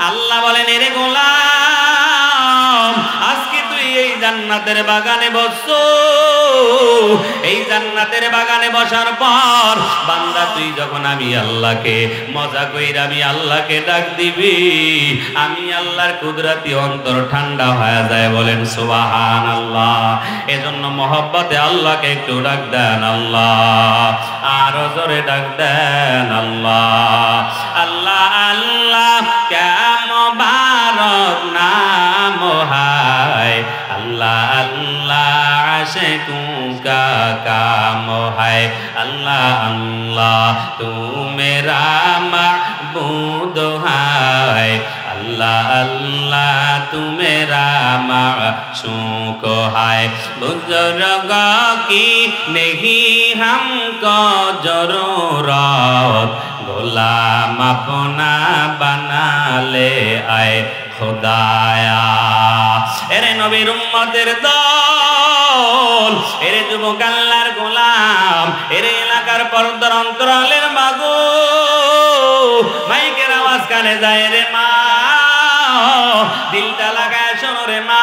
আল্লাহ বলেন, এরে গোলাম, আজকে তুই এই জান্নাতের বাগানে বসছো। এই জান্নাতের বাগানে বসার পর বান্দা তুই যখন আমি আল্লাহকে মজা কইরা আমি আল্লাহকে ডাক দিবি, আমি আল্লাহর কুদরতি অন্তর ঠান্ডা হয়ে যায়। বলেন সুবহানাল্লাহ। এজন্য মহব্বতে আল্লাহকে একটু ডাক দেন আল্লাহ, আরো জোরে ডাক দেন আল্লাহ। আল্লাহ আল্লাহ কেমন বারক নাম হায়, আল্লাহ আল্লাহ আশিকু কা কাম হায়, আল্লাহ আল্লাহ তু মেরা মাবুদ হায়, আল্লাহ আল্লাহ তু মেরা মাশূক হায়। বুজুর্গ কি নেহি हमको जरूरत, गुलाम अपना बना ले आए खुदाया। এরে নবীর উম্মতের দল, এরে যুবক আল্লাহর গোলাম, এরে এলাকার পর্দার অন্তরালের মাগো, মাইকের আওয়াজ কানে যায় রে মা, দিলটা লাগায় শোনো রে মা।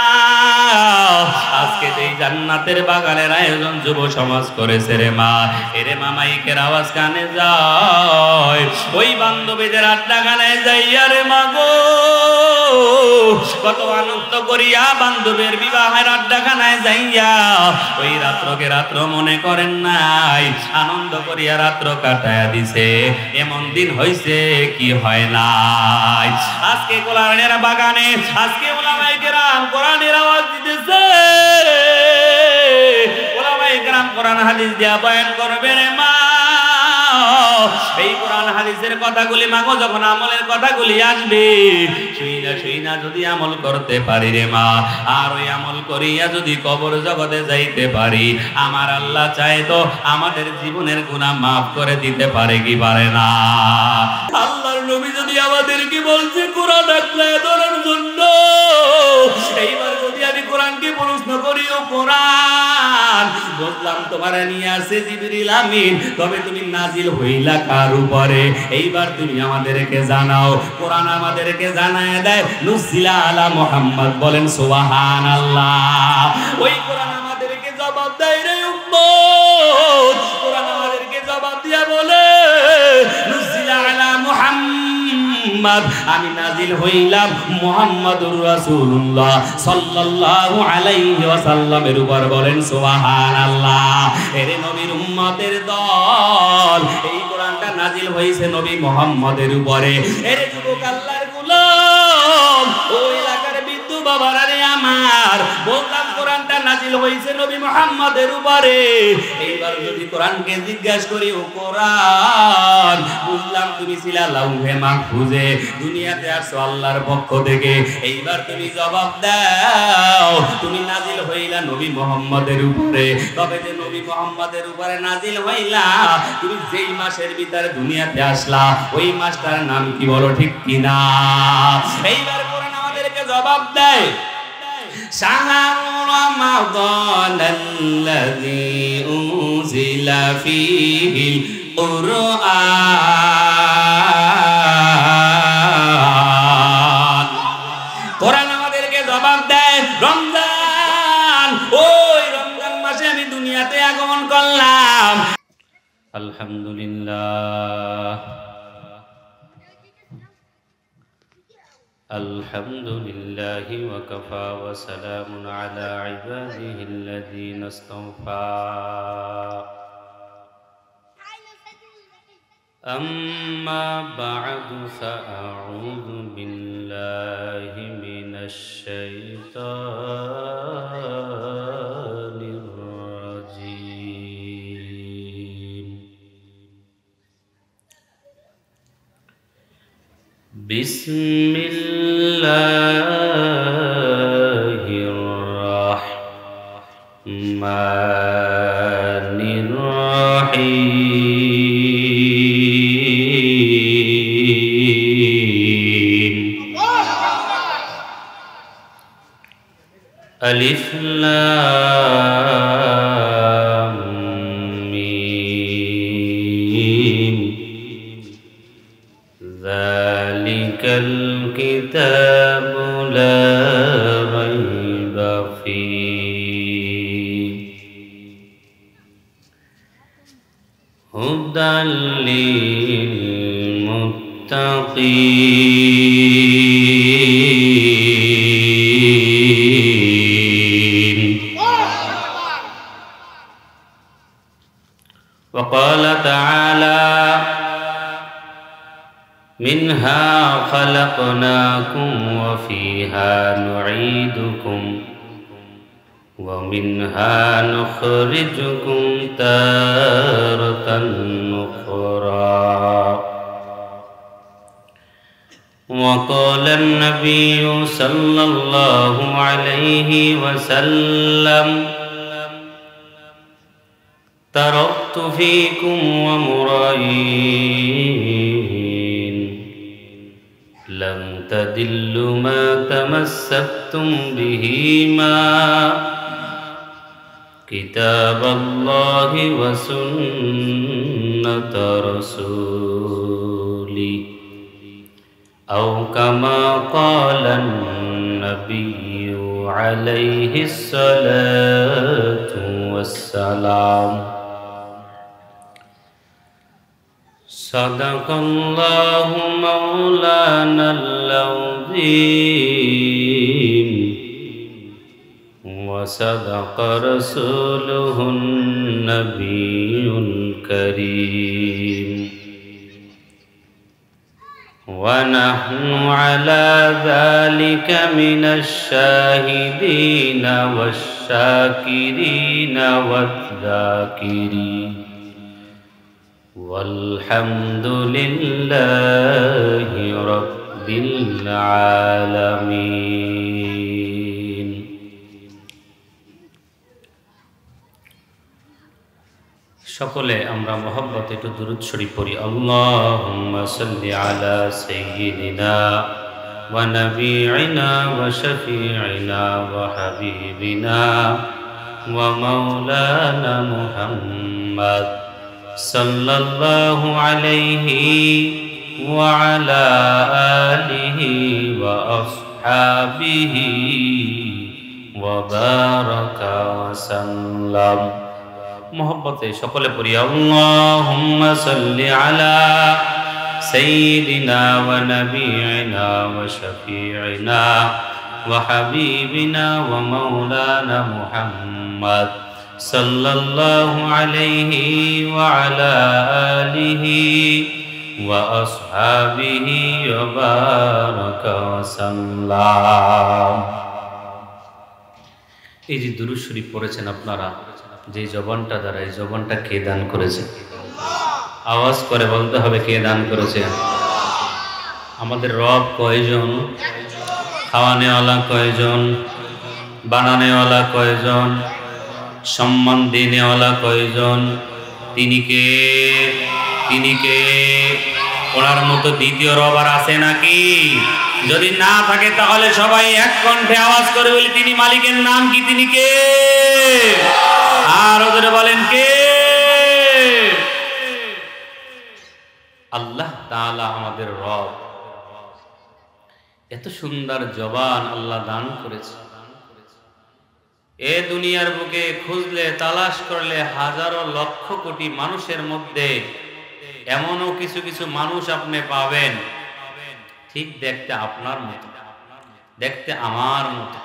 আজকে এই জান্নাতের বাগানের আয়োজন যুব সমাজ করেছে রে মা। এরে মা, মাইকের আওয়াজ কানে যায়, ওই বান্ধবীদের আড্ডাখানায় যাইয়া রে মা গো, কত আনন্দ করিয়া বান্ধবীর বিবাহের আড্ডাখানায় যাইয়া ওই রাত্রকে রাত্র মনে করেন নাই, আনন্দ করিয়া রাত্র কাটায়া দিছে। এমন দিন হইছে কি হয় নাই? আজকে কোরআনের বাগানে আজকে ওলামায়ে কেরাম কোরআনের আওয়াজ দিতেছে, ওলামায়ে কেরাম কোরআন হাদিস দিয়া বয়ান করবে রে মা। এই কোরআন হাদিসের কথাগুলি মাগো যখন আমলের কথাগুলি আসবে, শুইনা যদি আমল করতে পারি রে মা, আর ওই আমল করিয়া যদি কবর জগতে যাইতে পারি, আমার আল্লাহ চায় তো আমাদের জীবনের গুনাহ মাফ করে দিতে পারে কি পারে না? আল্লাহর নবী যদি আমাদেরকে বলছে কোরআন আঁকড়ায় ধরার জন্য, এইবার যদি আমি কোরআনকে প্রশ্ন করি, ও কোরআন বুঝলাম তোমার নিয়ে আসে জিবরিল আমিন, তবে তুমি নাজিল হইলা কার উপরে? এইবার তুমি আমাদেরকে জানাও। কোরআন আমাদেরকে জানায় দেয় নুজিলা আলা মুহাম্মদ। বলেন সুবহানাল্লাহ। ওই কোরআন আমাদেরকে জবাব দেয় রে উম্মত, কোরআন আমাদেরকে জবাব দিয়া বলে নুজিলা আলা মুহাম্মদ, আমি নাজিল হইলাম মুহাম্মাদুর রাসূলুল্লাহ সাল্লাল্লাহু আলাইহি ওয়াসাল্লামের উপর। বলেন সুবহানাল্লাহ। এরে নবীর উম্মতের দল, এই কোরআনটা নাজিল হইছে নবী মুহাম্মদের উপরে। এরে যুবক আল্লাহর গোলাম, ওই এলাকার বিদ্যু বাবারা রে আমার, বললাম কোরআনটা নাজিল হইছে নবী মুহাম্মদের উপরে। এইবার যদি কোরআনকে জিজ্ঞাসা করি, ও কোরআন বুঝলাম তুমি ছিলা লাউহে মাহফুজে, দুনিয়াতে আসছো আল্লাহর পক্ষ থেকে, এইবার তুমি জবাব দাও, তুমি নাজিল হইলা নবী মুহাম্মদের উপরে, তবে যে নবী মুহাম্মদের উপরে নাজিল হইলা, তুমি যেই মাসের ভিতরে দুনিয়াতে আসলা ওই মাসটার নাম কি বলো, ঠিক কিনা? এইবার কোরআন আমাদেরকে জবাব দেয়, শাহরু রমাদানাল্লাযী উনজিলা ফীহিল কুরআন। কোরআন আমাদেরকে জবাব দেয় রমজান, ওই রমজান মাসে আমি দুনিয়াতে আগমন করলাম। আলহামদুলিল্লাহ, আলহামদুলিল্লাহি ওয়া কাফা ওয়া সালামুন আলা ইবাদিহিল্লাযীনা ইসতাফা। أما بعد فأعوذ بالله من الشيطان الرجيم. بسم الله الرحمن الرحيم. ألف لام ميم. ذلك الكتاب الكتاب لا ريب فيه هدى للمتقين. وقال تعالى منها خلقناكم وفيها نعيدكم ومنها نخرجكم تارة أخرى. وقال النبي صلى الله عليه وسلم تركت فيكم أمرين لن تضلوا ما تمسكتم بهما كتاب الله وسنة رسولي أو كما قال النبي عليه الصلاة والسلام. صدق الله مولانا العظيم وصدق رسوله النبي الكريم ونحن على ذلك من الشاهدين والشاكرين والذاكرين والحمد لله رب العالمين. সকলে আমরা মহব্বতে একটু দুরূদ শরীফ পড়ি। আল্লাহুম্মা সাল্লি আলা সাইয়্যিদিনা ওয়া নাবিয়িনা ওয়া শাফিঈনা ওয়া হাবিবিনা ওয়া মাওলানা মুহাম্মদ সাল্লাল্লাহু আলাইহি ওয়া আলা আলিহি ওয়া আসহাবিহি ওয়া বারাকা ওয়া সাল্লাম। মোহব্বতে সকলে পড়ি আল্লাহুম্মা সাল্লি আলা সাইয়্যিদিনা ওয়া নাবিয়িনা ওয়া শাফিঈনা ওয়া হাবিবিনা ওয়া মাওলানা মুহাম্মদ সাল্লাল্লাহু আলাইহি ওয়া আলা আলিহি ওয়া আসহাবিহি ওয়া বারাকা ওয়া সাল্লাম। এই যে দুরূদ শরীফ পড়েছেন আপনারা, যে জবানটা দ্বারা, এই জবানটা কে দান করেছে? আওয়াজ করে বলতে হবে, কে দান করেছে? আমাদের রব কয়জন? খাওয়ানেওয়ালা কয়জন? বানানেওয়ালা কয়জন? সম্মান দিনেওয়ালা কয়জন? তিনি কে? তিনি কে? ওনার মতো দ্বিতীয় রব আর আছে নাকি? যদি না থাকে তাহলে সবাই এক কণ্ঠে আওয়াজ করে বলি, তিনি মালিকের নাম কি? তিনি কে? আর ওদের বলেন কে? আল্লাহ তাআলা আমাদের রব। এত সুন্দর জবান আল্লাহ দান করেছে। এ দুনিয়ার বুকে খুঁজলে, তালাশ করলে হাজারো লক্ষ কোটি মানুষের মধ্যে এমনও কিছু কিছু মানুষ আপনি পাবেন ঠিক দেখতে আপনার মতো, দেখতে আমার মতো।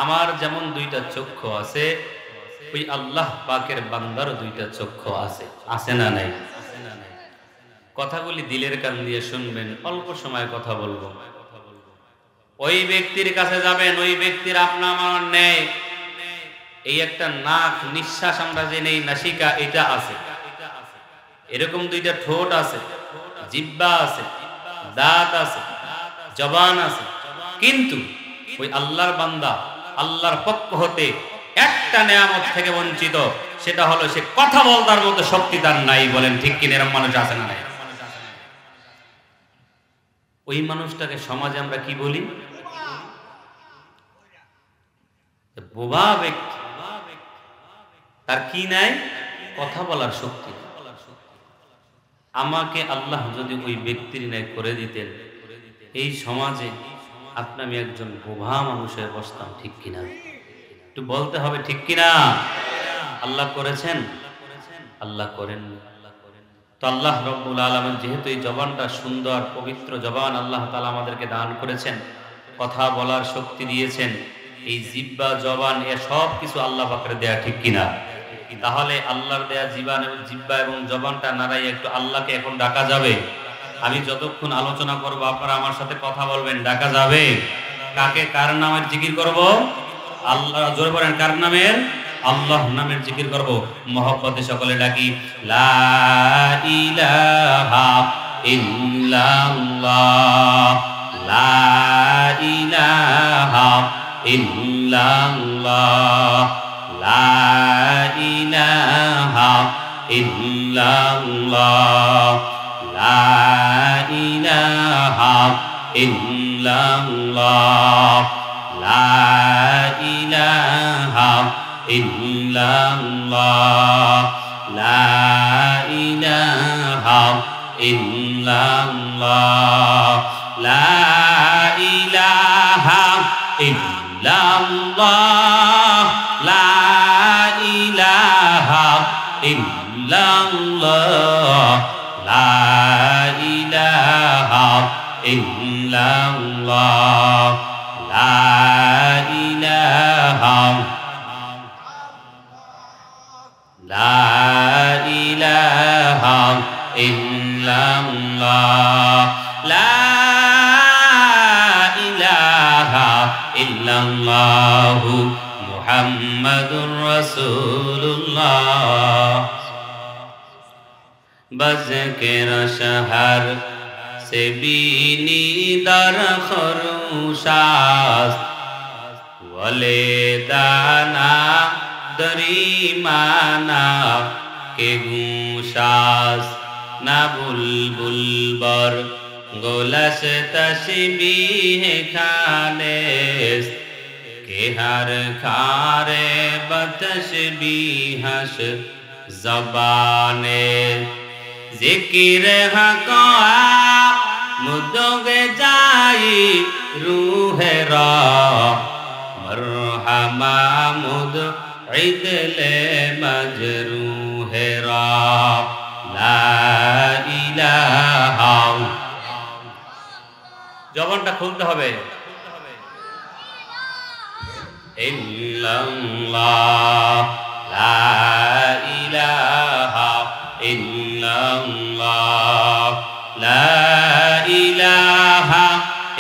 আমার যেমন দুইটা চক্ষু আছে, ওই আল্লাহ পাকের বান্দারও দুইটা চক্ষু আছে। আছে না নাই? কথাগুলি দিলের কান দিয়ে শুনবেন। অল্প সময় কথা বলবো। ওই ব্যক্তির কাছে যাবেন, ওই ব্যক্তির আপনা আমার নেই। এই একটা নাক, নিঃশ্বাস আমরা যে নেই, নাসিকা, এটা আছে। এরকম দুইটা ঠোঁট আছে, জিহ্বা আছে, দাঁত আছে, জবান আছে। কিন্তু ওই আল্লাহর বান্দা আল্লাহর পক্ষ হতে একটা নেয়ামত থেকে বঞ্চিত, সেটা হলো সে কথা বলতার মতো শক্তি তার নাই। বলেন ঠিক কিনা? এরকম মানুষ আছে না নাই? ওই মানুষটাকে সমাজে আমরা কি বলি? বোবা ব্যক্তি। তার কি নাই? কথা বলার শক্তি। আমাকে আল্লাহ যদি ওই ব্যক্তির ন্যায় করে দিতেন, এই সমাজে আপনি আমি একজন বোভা মানুষের বসতাম, ঠিক কিনা? একটু বলতে হবে ঠিক কিনা? আল্লাহ করেছেন, আল্লাহ করেন। তো আল্লাহ রব্বুল আলামিন যেহেতু এই জবানটা সুন্দর পবিত্র জবান আল্লাহ তাআলা আমাদেরকে দান করেছেন, কথা বলার শক্তি দিয়েছেন, এই জিহ্বা জবান এ সব কিছু আল্লাহ পাকের দেয়া, ঠিক কিনা? তাহলে আল্লাহর দেয়া জীবান এবং জিহ্বা এবং জবানটা নাড়াই একটু আল্লাহকে এখন ডাকা যাবে? আমি যতক্ষণ আলোচনা করব আপনারা আমার সাথে কথা বলবেন, ডাকা যাবে? কাকে, কার নামের জিকির করব? আল্লাহ, জোরে বলেন কার নামের? আল্লাহ নামের জিকির করব। মহব্বতে সকলে ডাকি, লা ইলাহা ইল্লাল্লাহ, লা ইলাহা ইল্লাল্লাহ, লা ইলাহা ইল্লাল্লাহ, লা ইলাহা ইল্লাল্লাহ, লা ইলাহা ইল্লাল্লাহ, লা ইলাহা ইল্লাল্লাহ, লা ইলাহা ইল্লাল্লাহ, লা ইলাহা ইল্লাল্লাহ, লা ইলাহা ইল্লাল্লাহ, লা ইলাহা, লা ইলাহা ইল্লাল্লাহ, লা ইলাহা ইল্লাল্লাহু মুহাম্মাদুর রাসূলুল্লাহ। बज़-ए शहर से बीनी दर खरुशास, वले दाना दरी माना के गुशास, ना बुलबुल बर गोलस तस्बीह खानेस के हर खारे बतस्बीहस ज़बाने जिकिर हक़ा मुदोगे जाई रूह रा मरहमा मुद इदले मजरूह रा ला इलाहा। জবানটা খুলতে হবে, ইল্লাল্লাহ, লা ইলাহা ইল্লাল্লাহ, লা ইলাহা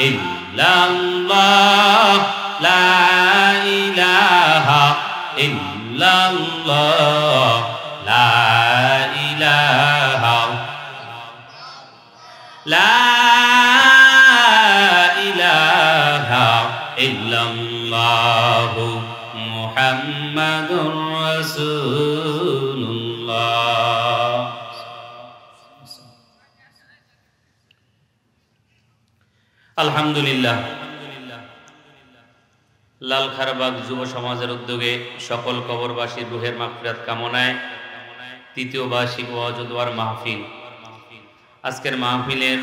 ইল্লাল্লাহ, লা ইলাহা ইল্লাল্লাহ, লা ইলাহা, লা ইলাহা ইল্লাল্লাহ মুহাম্মাদুর রাসূলুল্লাহ। আলহামদুলিল্লাহ, লালখারবাগ যুব সমাজের উদ্যোগে সকল কবরবাসীর রুহের মাগফিরাত কামনায় তৃতীয় বার্ষিক ওয়াজ ও দোয়ার মাহফিল। আজকের মাহফিলের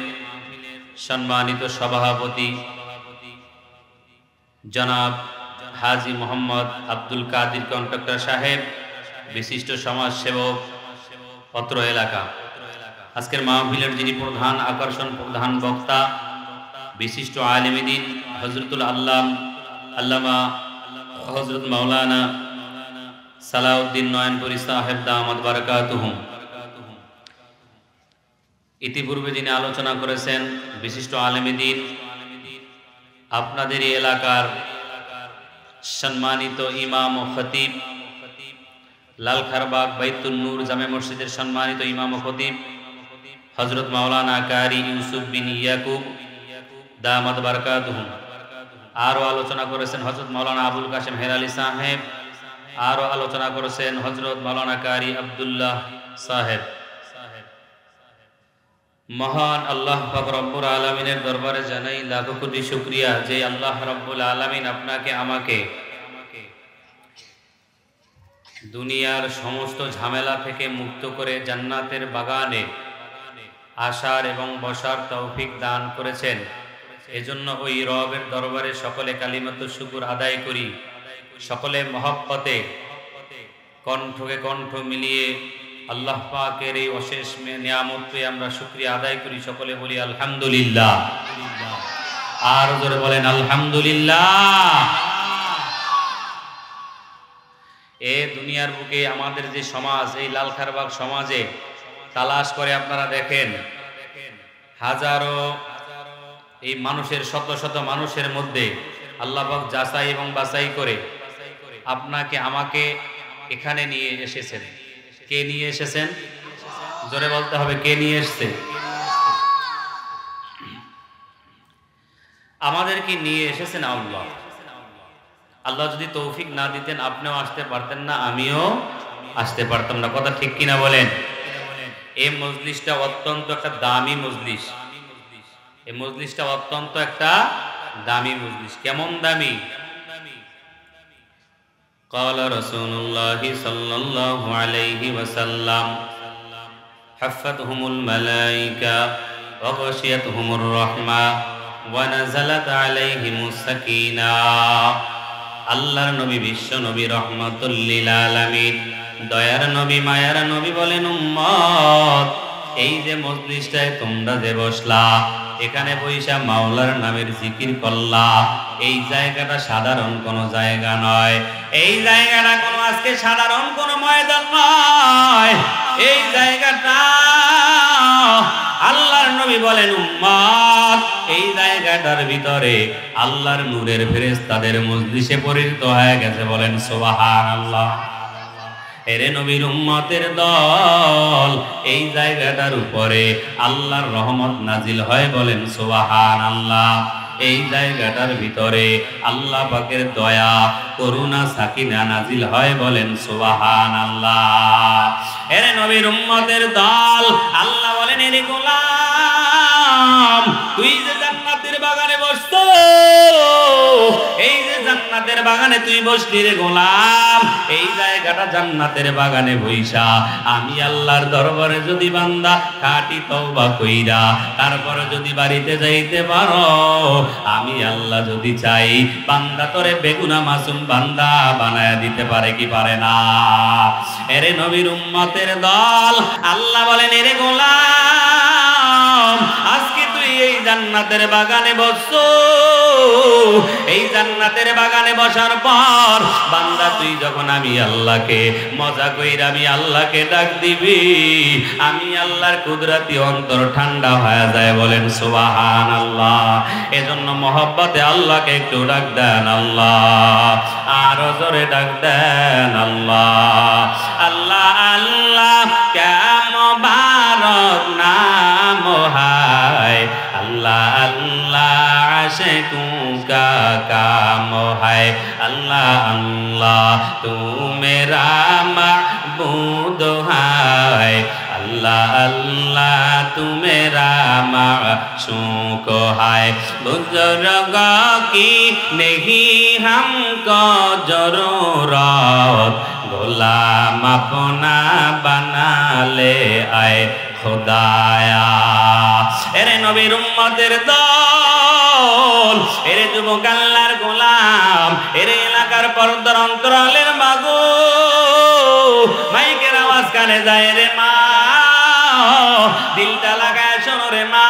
সম্মানিত সভাপতি জনাব হাজী মোহাম্মদ আব্দুল কাদির কন্ট্রাক্টর সাহেব, বিশিষ্ট সমাজসেবক অত্র এলাকা। আজকের মাহফিলের যিনি প্রধান আকর্ষণ, প্রধান বক্তা, বিশিষ্ট আলেম দ্বীন হযরতুল আল্লামা হযরত মাওলানা সালাউদ্দিন নয়নপুরী সাহেব দামাত বারাকাতুহুম। ইতিপূর্বে যিনি আলোচনা করেছেন বিশিষ্ট আলেম দ্বীন, আপনাদের এলাকার সম্মানিত ইমাম ও খতিব, লালখারবাগ বাইতুন নূর জামে মসজিদের সম্মানিত ইমাম ও খতিব হযরত মাওলানা কারি ইউসুফ বিন ইয়াকুব দামাত বারাকাতুহুম। আরও আলোচনা করেছেন হযরত মাওলানা আবুল কাশেম হেলালি সাহেব, আরও আলোচনা করেছেন হযরত মাওলানা কারি আব্দুল্লাহ সাহেব। মহান আল্লাহ পাক রব্বুল আলামিনের দরবারে জানাই লাখো কোটি শুকরিয়া যে আল্লাহ রব্বুল আলামিন আপনাকে আমাকে দুনিয়ার সমস্ত ঝামেলা থেকে মুক্ত করে জান্নাতের বাগানে আসার এবং বসার তৌফিক দান করেছেন। এজন্য ওই রবের দরবারে সকলে কালিমাতুশ শুকর আদায় করি, সকলে মহব্বতে কণ্ঠকে কণ্ঠ মিলিয়ে আল্লাহ পাকের এই অশেষ নিয়ামত পেয়ে আমরা শুকরিয়া আদায় করি। সকলে বলি আলহামদুলিল্লাহ। আর জোরে বলেন আলহামদুলিল্লাহ। এ দুনিয়ার বুকে আমাদের যে সমাজ, এই লালখারবাগ সমাজে তালাশ করে আপনারা দেখেন, হাজারো এই মানুষের, শত শত মানুষের মধ্যে আল্লাহ পাক যাচাই এবং বাছাই করে আপনাকে আমাকে এখানে নিয়ে এসেছেন। কে নিয়ে এসেছেন? জোরে বলতে হবে, কে নিয়ে এসেছে? আমাদেরকে নিয়ে এসেছেন আল্লাহ। আল্লাহ যদি তৌফিক না দিতেন আপনিও আসতে পারতেন না, আমিও আসতে পারতাম না। কথা ঠিক কিনা বলেন? এই মজলিসটা অত্যন্ত একটা দামি মজলিস। এই মজলিসটা অত্যন্ত একটা দামি মজলিস। কেমন দামি? قال رسول الله صلى الله عليه وسلم حفتهم الملائكة وغشيتهم الرحمة ونزلت عليهم السكينة। আল্লাহর নবী, বিশ্ব নবী, রহমাতুল লিল আলামিন, দয়ার নবী, মায়ার নবী বলেন, উম্মত এই যে মজলিসটায় তোমরা যে বসলা, এখানে বৈশা মাওলার নামের জিকির করলা, এই জায়গাটা সাধারণ কোনো জায়গা নয়। এই জায়গাটা কোনো আজকে সাধারণ কোনো ময়দান নয়। এই জায়গাটা আল্লাহর নবী বলেন, উম্মত এই জায়গাটার ভিতরে আল্লাহর নূরের ফেরেশতাদের মজলিসে পরিণত হয়ে গেছে। বলেন সুবহানাল্লাহ। এরে নবীর উম্মতের দল, এই জায়গাটার উপরে আল্লাহর রহমত নাজিল হয়। বলেন সুবহানাল্লাহ। এই জায়গাটার ভিতরে আল্লাহ পাকের দয়া, করুণা, সাকিনা নাজিল হয়। বলেন সুবহানাল্লাহ। এরে নবীর উম্মতের দল, আল্লাহ বলেন, এরে গোলাম তুই যে জান্নাতের বাগানে বসতো, এই যে জান্নাতের বাগানে তুই বসলি রে গোলাম, এই জায়গাটা জান্নাতের বাগানে বইসা আমি আল্লাহর দরবারে যদি বান্দা খাঁটি তওবা কইরা তারপরে যদি বাড়িতে যাইতে পারো, আমি আল্লাহ যদি চাই বান্দা তোরে বেগুনা মাসুম বান্দা বানায়া দিতে পারে কি পারে না? এরে নবীর উম্মতের দল, আল্লাহ বলেন, এরে গোলাম আজকে তুই এই জান্নাতের বাগানে বসছো, এই জান্নাতের বাগানে বসার পর বান্দা তুই যখন আমি আল্লাহকে মজা কইরা আমি আল্লাহকে ডাক দিবি, আমি আল্লাহর কুদরতি অন্তর ঠান্ডা হয়ে যায়। বলেন সুবহানাল্লাহ। এজন্য মহব্বতে আল্লাহকে একটু ডাক দেন আল্লাহ, আরো জোরে ডাক দেন আল্লাহ। আল্লাহ আল্লাহ মুবারক নাম হায়, আল্লাহ আল্লাহ আশিকু का काम है, अल्लाह अल्लाह तू मेरा माबूद है, अल्लाह अल्लाह तू मेरा माशूक है। बुजुर्गों की नहीं हमको जरूरत, गुलाम अपना बना ले आए खुदाया। এরে নবীর উম্মতের দল, এরে যুবক আল্লাহর গোলাম, এরে এলাকার পর্দার অন্তরালের মাগো, মাইকের আওয়াজ কানে যায় রে মা, দিলটা লাগায় শোনো রে মা।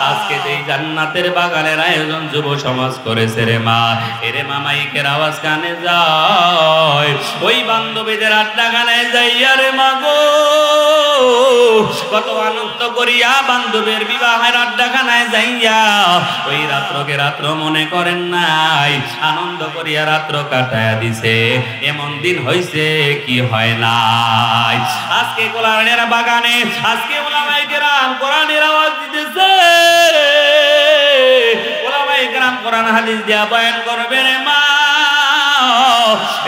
আজকে এই জান্নাতের বাগানের আয়োজন যুব সমাজ করেছে রে মা, এরে মা মাইকের আওয়াজ কানে যায়, ওই বান্ধবীদের আড্ডা গানে যাইয়া রে মাগো, কত আনন্দ করিয়া বান্ধবের বিবাহের আড্ডাখানায় যাইয়া ওই রাত্রকে রাত্র মনে করেন নাই, আনন্দ করিয়া রাত্র কাটায়া দিছে। এমন দিন হইছে কি হয় নাই? আজকে কোরআনের বাগানে, আজকে ওলামায়ে কেরাম কোরআনের আওয়াজ দিতেছে, ওলামায়ে কেরাম কোরআন হাদিস দিয়া বয়ান করবে রে মা।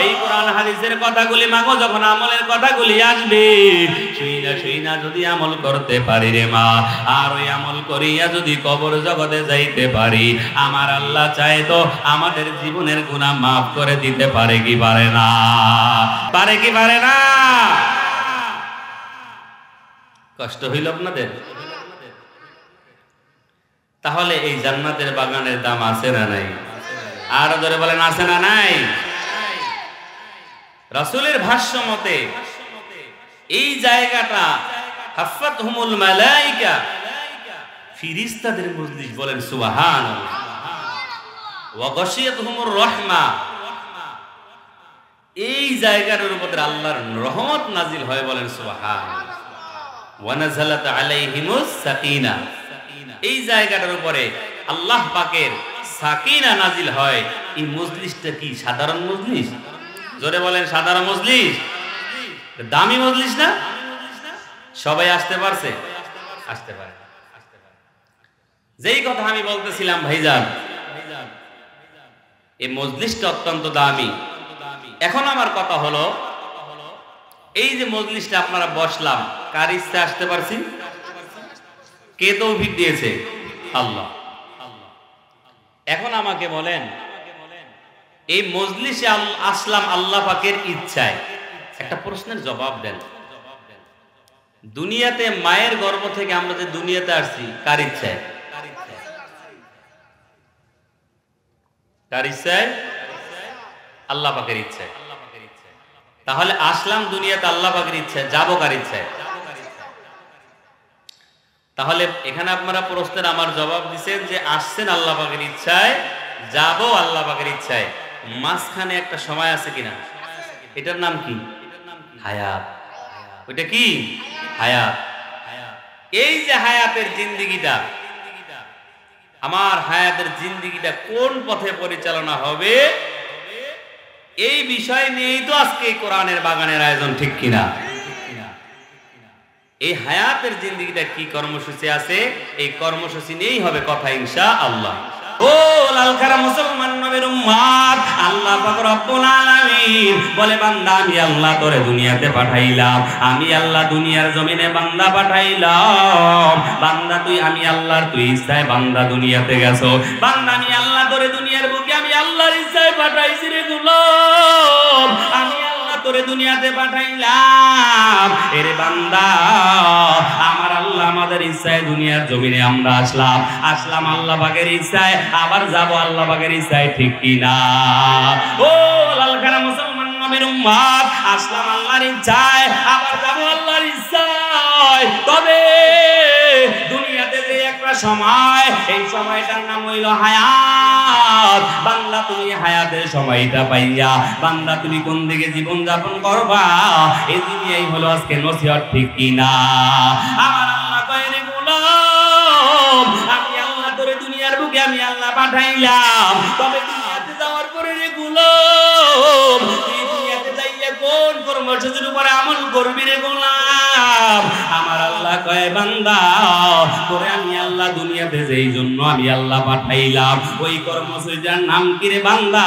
এই কোরআন হাদিসের কথাগুলি মাগো যখন আমলের কথাগুলি আসবে, শুইনা যদি আমল করতে পারি রে মা, আর ওই আমল করিয়া যদি কবর জগতে যাইতে পারি, আমার আল্লাহ চায় তো আমাদের জীবনের গুনাহ মাফ করে দিতে পারে কি পারে না? পারে কি পারে না? কষ্ট হইল আপনাদের? তাহলে এই জান্নাতের বাগানের দাম আছে না নাই? আর ধরে বলেন আছে না নাই? রাসূলের ভাষ্য মতে এই জায়গাটা হাফাতহুমুল মালায়েকা, ফেরেশতাদের মজলিস, বলেন সুবহানাল্লাহ। ওয়া গাশিয়াতহুমুর রাহমা, এই জায়গার উপর আল্লাহর রহমত নাজিল হয়, বলেন সুবহানাল্লাহ। ওয়া নাযালাত আলাইহিমুস সাকিনা, এই জায়গাটার উপরে আল্লাহ পাকের সাকিনা নাজিল হয়। এই মজলিসটা কি সাধারণ মজলিস? জোরে বলেন সাধারণ মজলিস? দামি মজলিস না? সবাই আসতে পারছে? আসতে পারে। যেই কথা আমি বলতেছিলাম ভাইজান, এই মজলিসটা অত্যন্ত দামি। এখন আমার কথা হলো, এই যে মজলিসটা আপনারা বসলাম, কার ইচ্ছা আসতে পারছি? কে তৌফিক দিয়েছে? আল্লাহ। এখন আমাকে বলেন, এই মজলিসে আসলাম আল্লাহ পাকের ইচ্ছায়, একটা প্রশ্নের জবাব দেন। দুনিয়াতে মায়ের গর্ভ থেকে আমরা যে দুনিয়াতে আসছি, কার ইচ্ছায়? কার ইচ্ছায়? আল্লাহ পাকের ইচ্ছায়। তাহলে আসলাম দুনিয়াতে আল্লাহ পাকের ইচ্ছায়, যাবো কার ইচ্ছায়? তাহলে এখানে আপনারা প্রশ্নের আমার জবাব দিচ্ছেন যে আসছেন আল্লাহ পাকের ইচ্ছায়, যাবো আল্লাহ পাকের ইচ্ছায়। মাঝখানে একটা সময় আছে কিনা? এটার নাম কি? হায়াত। ওইটা কি? হায়াত। এই যে হায়াতের জিন্দেগিটা, আমার হায়াতের জিন্দেগিটা কোন পথে পরিচালনা হবে, এই বিষয় নিয়েই তো আজকে এই কোরআনের বাগানের আয়োজন, ঠিক কিনা? এই হায়াতের জিন্দেগিটা কি কর্মসূচি আছে, এই কর্মসূচি নিয়েই হবে কথা ইনশাআল্লাহ। ও লালখারা মুসলমান নবীর উম্মত, আল্লাহ পাক রব্বুল আলামিন বলে, বান্দা আমি আল্লাহ তোরে দুনিয়াতে পাঠাইলাম, আমি আল্লাহ দুনিয়ার জমিনে বান্দা পাঠাইলাম। বান্দা তুই, আমি আল্লাহর তুই ইচ্ছায় বান্দা দুনিয়াতে গেছো। বান্দা আমি আল্লাহ তোরে দুনিয়ার বুকে আমি আল্লাহর ইচ্ছায় পাঠাইছি রে গোলাম, আমি আল্লাহ তোরে দুনিয়াতে পাঠাইলাম। এরে বান্দা, আমার আল্লাহ আমাদের ইচ্ছায় দুনিয়ার জমিনে আমরা আসলাম আল্লাহ পাকের ইচ্ছায়, আবার যাব আল্লাহ পাকের ইচ্ছায়, ঠিক কি না? ও লালখারা মুসলমান নবীর উম্মত, আসলাম আল্লাহর ইচ্ছায়, আবার যাব আল্লাহর ইচ্ছায়। তবে দুনিয়াতে যে একটা সময়, এই সময়টার নাম হইল হায়াত। বান্দা তুমি হায়াতের সময়টা পাইয়া, বান্দা তুমি কোন দিকে জীবন যাপন করবা, এই দুনিয়াই হলো আজকে নসিহত, ঠিক কি না? আমার আল্লাহ কয়, রে গোলাম, আমি আল্লাহ তোরে দুনিয়ার বুকে আমি আল্লাহ পাঠাইলাম, তবে দুনিয়াতে যাওয়ার পরে রে গোলাম, তুই দুনিয়াতে যাইয়া কোন কর্মসূচির উপরে আমল করবি রে গোলাম? আমার আল্লাহ কয়, বান্দা তোরে আমি আল্লাহ দুনিয়াতে যেই জন্য আমি আল্লাহ পাঠাইলাম, ওই কর্মসূচির নাম কি রে বান্দা?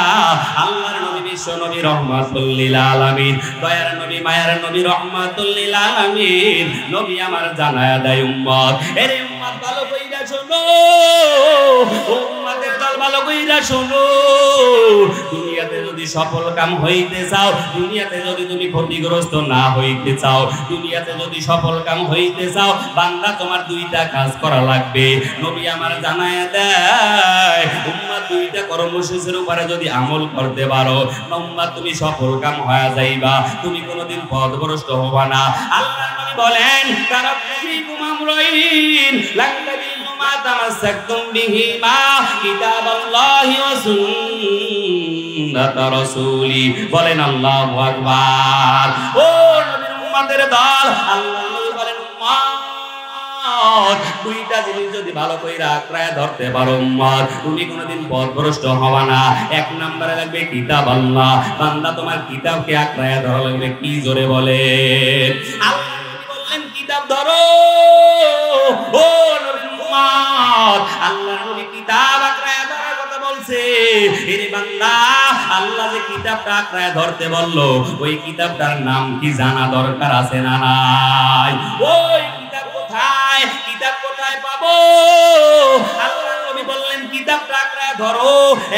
আল্লাহর নবী বিশ্ব নবী রহমাতুল লিল আলামিন, দয়ার নবী মায়ার নবী রহমাতুল লিল আলামিন নবী আমার জানায়া দেয়, উম্মত, এরে উম্মত ভালো কইরা শোনো, উম্মতের দল ভালো কইরা শোনো। দুনিয়াতে যদি সফল কাম হইতে চাও, দুনিয়াতে যদি তুমি ক্ষতিগ্রস্ত না হইতে চাও, দুনিয়াতে যদি সফল কাম হইতে চাও, বান্দা তোমার দুইটা কাজ করা লাগবে। নবী আমার জানায়া দেয়, উম্মত দুইটা কর্মসূচির উপরে যদি আমল করতে পারো, উম্মত তুমি সফল কাম হয়ে যাইবা, তুমি কোনোদিন পথভ্রষ্ট হবা না। আল্লাহ নবী বলেন, তারাফিকুম আমরাইন লান তাদিল্লু মা তামাসসাকতুম বিহিমা কিতাবাল্লাহি ওয়া সুন্নাত রাসূলি। বলেন আল্লাহু আকবার। ও নবীর উম্মতের দল, আল্লাহ নবী বলেন, উম্মত দুইটা জিনিস যদি ভালো কইরা আঁকড়ায় ধরতে পারো, উম্মত তুমি কোনোদিন পথভ্রষ্ট হবা না। এক নম্বরে লাগবে কিতাব আল্লাহ, বান্দা তোমার কিতাবকে আঁকড়ায় ধরা লাগবে। কি জোরে বলে? আল্লাহ নবী বললেন কিতাব ধরো। ও নবীর উম্মত, আল্লাহ নবী কিতাব আঁকড়ায় ধরার কথা বলছে। এরে বান্দা, আল্লাহ যে কিতাবটা আঁকড়ায় ধরতে বললো, ওই কিতাবটার নাম কি জানা দরকার আছে না নাই? ওই কিতাব কোথায়, কিতাব কোথায় পাবো? আল্লাহ নবী বললেন কিতাবটা আঁকড়ায় ধরো।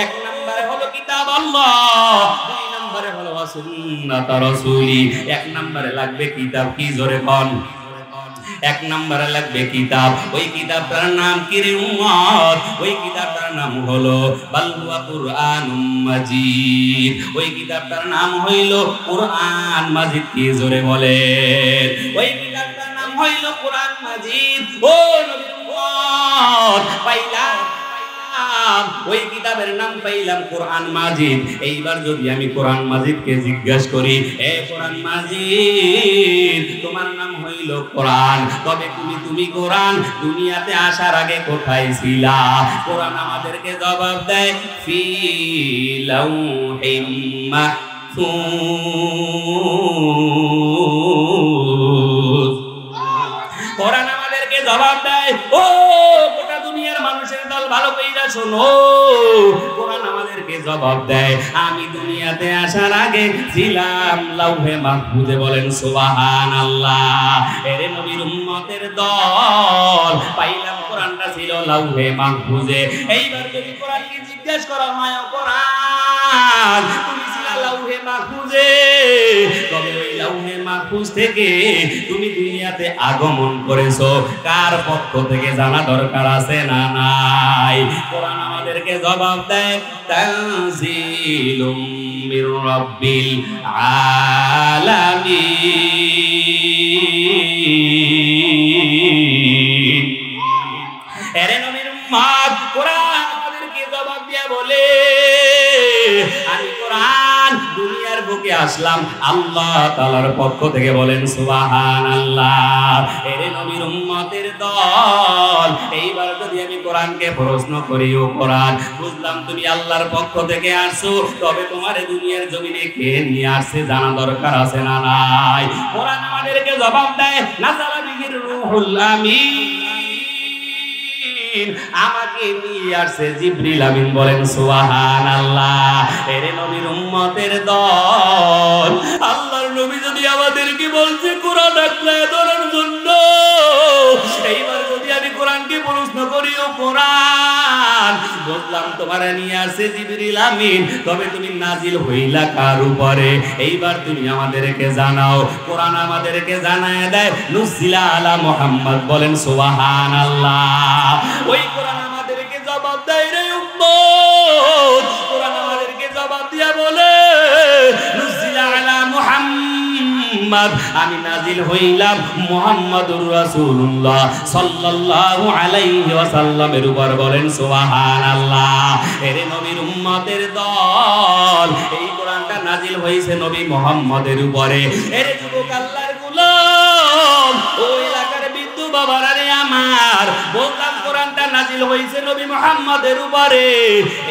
এক নম্বরে হলো কিতাব আল্লাহ, দুই নম্বরে হলো সুন্নাত রাসূলি। এক নম্বরে লাগবে কিতাব, কি জোরে কোন? এক নম্বরে লাগবে কিতাব। ওই কিতাবটার নাম কি রে উম্মত? ওই কিতাবটার নাম হলো বাল হুয়া কুরআনুম মাজিদ। ওই কিতাবটার নাম হইল কুরআন মাজিদ। কি জোরে বলেন? ওই কিতাবটার নাম হইল কুরআন মাজিদ। ও নবীর উম্মত পাইলাম, ওই কিতাবের নাম পাইলাম কোরআন মাজিদ। এইবার যদি আমি কোরআন মাজিদকে জিজ্ঞাসা করি, এ কোরআন মাজিদ তোমার নাম হইল কোরআন, তবে তুমি কোরআন দুনিয়াতে আসার আগে কোথায় ছিলা? কোরআন আমাদেরকে জবাব দেয় ফি লাউহিম মাহফুজ। কোরআন আমাদেরকে জবাব দেয়, ও গোটা দুনিয়ার মানুষের দল ভালো কইরা শোনো, কোরআন আমাদেরকে জবাব দেয় আমি দুনিয়াতে আসার আগে ছিলাম লাউহে মাহফুজে। বলেন সুবহানাল্লাহ। এরে নবীর উম্মতের দল পাইলাম কোরআনটা ছিল লাউহে মাহফুজে। এইবার যদি কোরআনকে জিজ্ঞাসা করা হয়, কোরআন তুমি ছিলা লাউহে মাহফুজে, তবে ওই লাউহে মাহফুজ থেকে তুমি দুনিয়াতে আগমন করেছো কার পক্ষ থেকে জানা দরকার আছে না নাই? কোরআন আমাদেরকে জবাব দেয় তানজিলুম মির রাব্বিল আলামিন। এরে নবীর উম্মত, কোরআন আমাদেরকে জবাব দিয়া বলে আমি কোরআন দুনিয়ার বুকে আসলাম আল্লাহ তাআলার পক্ষ থেকে। বলেন সুবহানাল্লাহ। এরে নবীর উম্মতের দল, এইবার যদি আমি কোরআনকে প্রশ্ন করি, ও কোরআন বুঝলাম তুমি আল্লাহর পক্ষ থেকে আসছো, তবে তোমার দুনিয়ার জমিনে কে নিয়ে আসছে জানা দরকার আছে না নাই? কোরআন আমাদেরকে জবাব দেয় নাযালা বিহির রূহুল আমিন, আমাকে নিয়ে আসছে জিবরিল আমিন। বলেন সুবহানাল্লাহ। এরে নবীর উম্মতের দল, আল্লাহর নবী যদি আমাদেরকে বলছে কোরআন আঁকড়ায় ধরার জন্য, এইবার যদি আমি কোরআনকে প্রশ্ন করি, ও কোরআন বুঝলাম তোমার নিয়ে আসছে জিবরিল আমিন, তবে তুমি নাজিল হইলা কার উপরে? এইবার তুমি আমাদেরকে জানাও। কোরআন আমাদেরকে জানায় দেয় নুজিলা আলা মুহাম্মদ। বলেন সুবহানাল্লাহ। ওই কোরআন আমাদেরকে জবাব দেয় রে উম্মত, কোরআন আমাদেরকে জবাব দিয়া বলে নুজিলা আলা মুহাম্মদ, আমি নাজিল হইলাম মুহাম্মাদুর রাসূলুল্লাহ সাল্লাল্লাহু আলাইহি ওয়াসাল্লামের উপর। বলেন সুবহানাল্লাহ। এরে নবীর উম্মতের দল, এই কোরআনটা নাজিল হইছে নবী মুহাম্মদের উপরে। এরে যুবক আল্লাহর গোলাম, ওই এলাকার বিদ্যু বাবারা রে আমার, বললাম কোরআনটা নাজিল হইছে নবী মুহাম্মদের উপরে।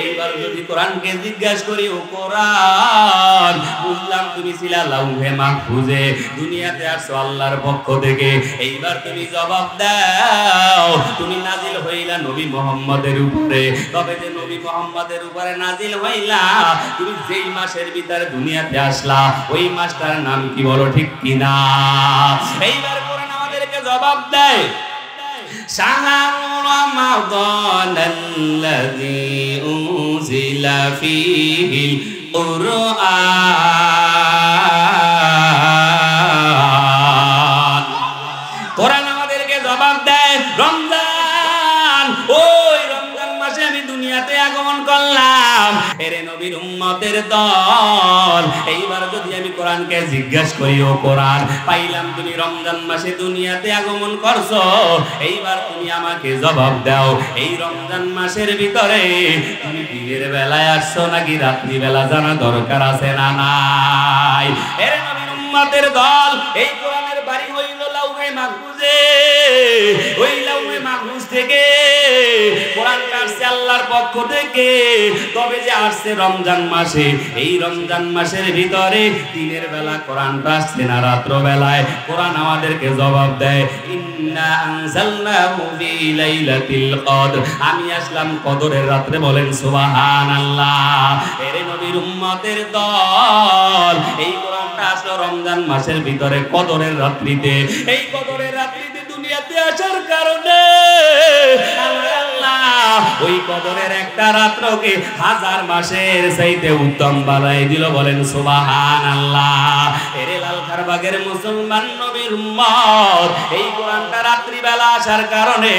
এইবার যদি কোরআনকে জিজ্ঞাসা করি, ও কোরআন বুঝলাম তুমি ছিলা লাউহে মাহফুজে, দুনিয়াতে আসছো আল্লাহর পক্ষ থেকে, এইবার তুমি জবাব দাও তুমি নাজিল হইলা নবী মুহাম্মদের উপরে, তবে যে নবী মুহাম্মদের উপরে নাজিল হইলা তুমি যেই মাসের ভিতরে দুনিয়াতে আসলা, ওই মাসটার নাম কি বলো, ঠিক কিনা? এইবার কোরআন আমাদেরকে জবাব দেয় শাহরু রমাদানাল্লাযী উনজিলা ফীহিল কুরআন। কোরআন আমাদেরকে জবাব দেয় রমজান, ওই রমজান মাসে আমি দুনিয়াতে আগমন করলাম। এরে নবীর উম্মতের দল, এইবার যদি আমি কোরআনকে জিজ্ঞাসা করি, ও কোরআন পাইলাম তুমি রমজান মাসে দুনিয়াতে আগমন করছো, এইবার তুমি আমাকে জবাব দাও এই রমজান মাসের ভিতরে তুমি দিনের বেলায় আসছো নাকি রাত্রি বেলা জানা দরকার আছে না নাই? এরে নবীর উম্মতের দল, এই কোরআনের বাড়ি হইল লাউহে মাহফুজে। ওই লাউহে মাহফুজ থেকে কোরআনটা আসছে আল্লাহর পক্ষ থেকে, তবে যে আসছে রমজান মাসে, এই রমজান মাসের ভিতরে দিনের বেলা কোরআনটা আসছে না রাত্র বেলায়। কোরআন আমাদেরকে জবাব দেয় ইন্না আনজালনাহু ফি লাইলাতিল কদর, আমি আসলাম কদরের রাত্রে। বলেন সুবহানাল্লাহ। এরে নবীর উম্মতের দল, এই কোরআনটা আসলো রমজান মাসের ভিতরে কদরের রাত্রিতে। এই কদরের রাত্রিতে দুনিয়াতে আসার কারণে আমার আল্লাহ ওই কবরের একটা রাত্রকে 1000 মাসের চাইতে উত্তম বানাই দিল। বলেন সুবহানাল্লাহ। এরে লালখারবাগের মুসলমান নবীর উম্মত, এই কোরআনটা রাত্রিবেলা আসার কারণে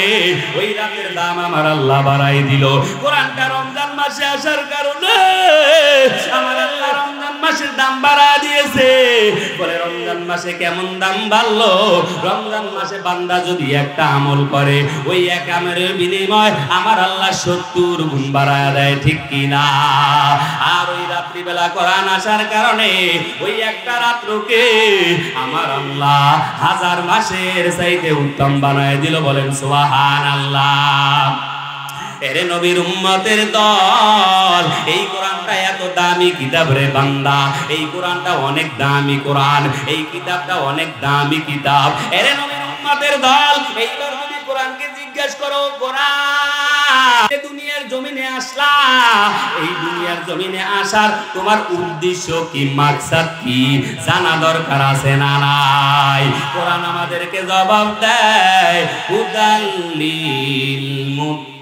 ওই রাতের দাম আমার আল্লাহ বাড়াই দিল। কোরআনটা রমজান মাসে আসার কারণে আমার আল্লাহ রমজান মাসের দাম বাড়া দিয়েছে। বলে রমজান মাসে কেমন দাম বাড়লো? রমজান মাসে বান্দা যদি একটা আমল করে, ওই এক আমলের বিনিময় আমার আল্লাহ 70 গুণ বাড়ায় দেয়, ঠিক কিনা? আর ওই রাত্রিবেলা কোরআন আসার কারণে ওই একটা রাত্রকে আমার আল্লাহ 1000 মাসের চাইতে উত্তম বানায় দিল। বলেন সুবহানাল্লাহ। এরে নবীর উম্মতের দল, এই কোরআনটা এত দামি কিতাব রে বান্দা, এই কোরআনটা অনেক দামি কোরআন, এই কিতাবটা অনেক দামি কিতাব। এরে নবীর উম্মতের দল, এইবার তুমি কোরআনকে জিজ্ঞেস করো, কোরআন দুনিয়ার জমিনে আসলা, এই দুনিয়ার জমিনে আসার তোমার উদ্দেশ্য কি, মাকসাদ কি, জানা দরকার আছে না নাই? কোরআন আমাদেরকে জবাব দেয়, হুদাল লিল মুত্তাকিন।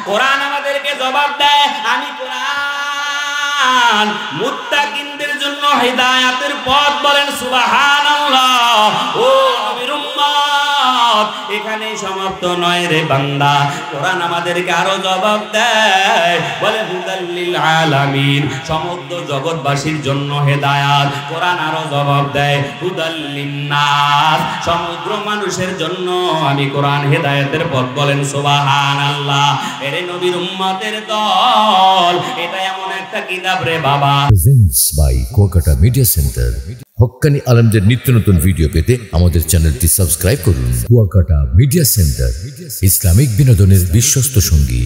কোরআন আমাদেরকে জবাব দেয়, আমি কোরআন মুত্তাকিনদের জন্য হিদায়াতের পথ। বলেন সুবহানাল্লাহ। ও নবীর উম্মত, এখানেই সমাপ্ত নয় রে বান্দা, কোরআন আমাদেরকে আরো জবাব দেয়, বলে হুদাল লিল আলামিন, সমগ্র জগৎবাসীর জন্য হেদায়াত। কোরআন আরো জবাব দেয়, হুদাল লিন্নাস, সমগ্র মানুষের জন্য আমি কোরআন হেদায়েতের পথ। বলেন সুবহানাল্লাহ। এরে নবীর উম্মতের দল, এটা এমন একটা কিতাব রে বাবা। Presents by Kuakata media centre. হক্কানি আলেমদের নিত্য নতুন ভিডিও পেতে আমাদের চ্যানেলটি সাবস্ক্রাইব করুন। কুয়াকাটা মিডিয়া সেন্টার, ইসলামিক বিনোদনের বিশ্বস্ত সঙ্গী।